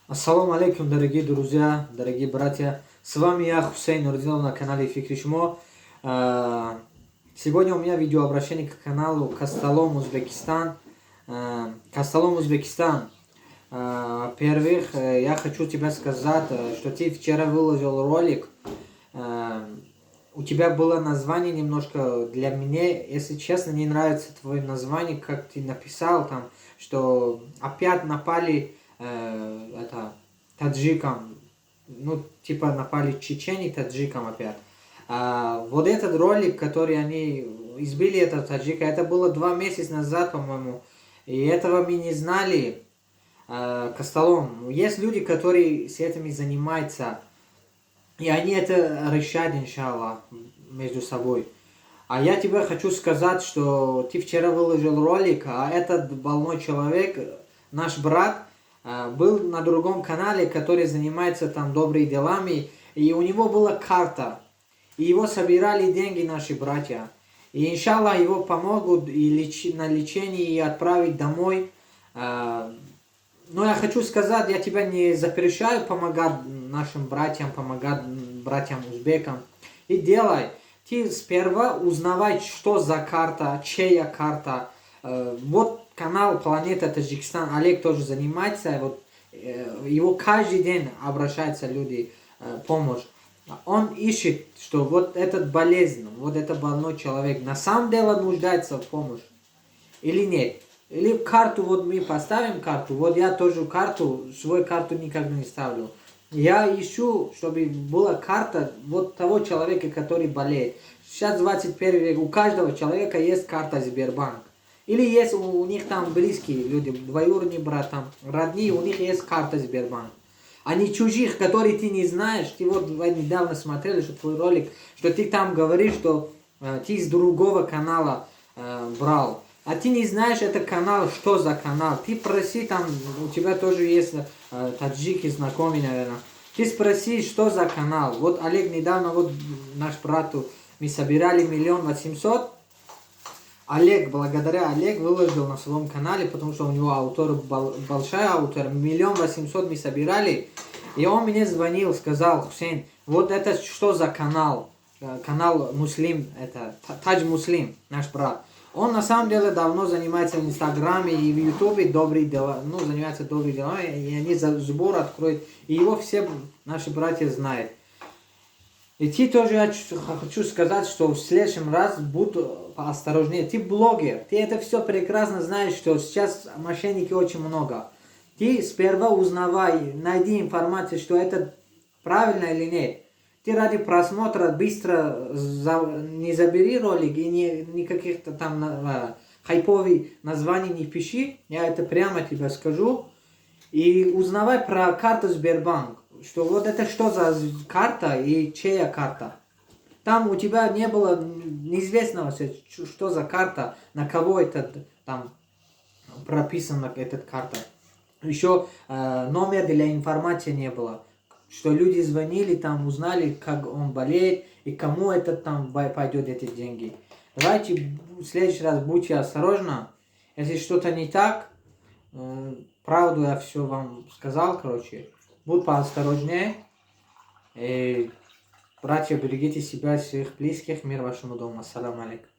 Ассаламу алейкум, дорогие друзья, дорогие братья. С вами я, Хусейн Нурдинов, на канале Фикри Шмо. Сегодня у меня видеообращение к каналу Касталом Узбекистан. Касталом Узбекистан. Во-первых, я хочу тебе сказать, что ты вчера выложил ролик. У тебя было название немножко для меня, если честно, не нравится твое название, как ты написал там, что опять напали таджикам, ну типа напали чечени таджикам опять. Вот этот ролик, который они избили этого таджика, это было 2 месяца назад, по-моему, и этого мы не знали. Костолом. Есть люди, которые с этим занимаются, и они это решают, иншаллах, между собой. А я тебе хочу сказать, что ты вчера выложил ролик, а этот больной человек, наш брат, был на другом канале, который занимается там добрыми делами, и у него была карта, и его собирали деньги наши братья. И иншаллах его помогут и на лечение, и отправить домой. Но я хочу сказать, я тебя не запрещаю помогать нашим братьям, помогать братьям узбекам. И делай. Ты сперва узнавай, что за карта, чья карта. Вот канал Планета Таджикистан, Олег тоже занимается. Вот, его каждый день обращаются люди помощь. Он ищет, что вот этот болезнь, вот этот больной человек на самом деле нуждается в помощи или нет. Или карту, вот мы поставим карту, вот я тоже карту, свою карту никогда не ставлю. Я ищу, чтобы была карта вот того человека, который болеет. Сейчас 21 век, у каждого человека есть карта Сбербанк. Или есть у них там близкие люди, двоюродные брат, там, родные, у них есть карта Сбербанк. А не чужих, которые ты не знаешь. Ты вот недавно смотрели, что твой ролик, что ты там говоришь, что ты из другого канала брал. А ты не знаешь, это канал, что за канал. Ты проси, там у тебя тоже есть таджики знакомые, наверное. Ты спроси, что за канал. Вот Олег недавно, вот наш брат, мы собирали 1 800 000. Олег, благодаря Олег выложил на своем канале, потому что у него аудитория большая аудитория. 1 800 000 мы собирали. И он мне звонил, сказал: Хусейн, вот это что за канал? Канал Муслим, это Тадж Муслим, наш брат. Он на самом деле давно занимается в Инстаграме и в Ютубе добрые дела, ну, занимается добрыми делами, и они сбор откроют, и его все наши братья знают. И ты тоже, я хочу сказать, что в следующем раз будь осторожнее. Ты блогер, ты это все прекрасно знаешь, что сейчас мошенники очень много. Ты сперва узнавай, найди информацию, что это правильно или нет. Ты ради просмотра быстро не забери ролик и никаких-то там хайповых названий не пиши. Я это прямо тебе скажу. И узнавай про карту Сбербанк. Что вот это что за карта и чья карта. Там у тебя не было неизвестного, что за карта, на кого это там прописана эта карта. Еще номер для информации не было. Что люди звонили, там узнали, как он болеет и кому это там пойдет эти деньги. Давайте в следующий раз будьте осторожны. Если что-то не так, правду я все вам сказал, короче. Будь поосторожнее. И, братья, берегите себя и своих близких. Мир вашему дому. Ассаламу алейкум.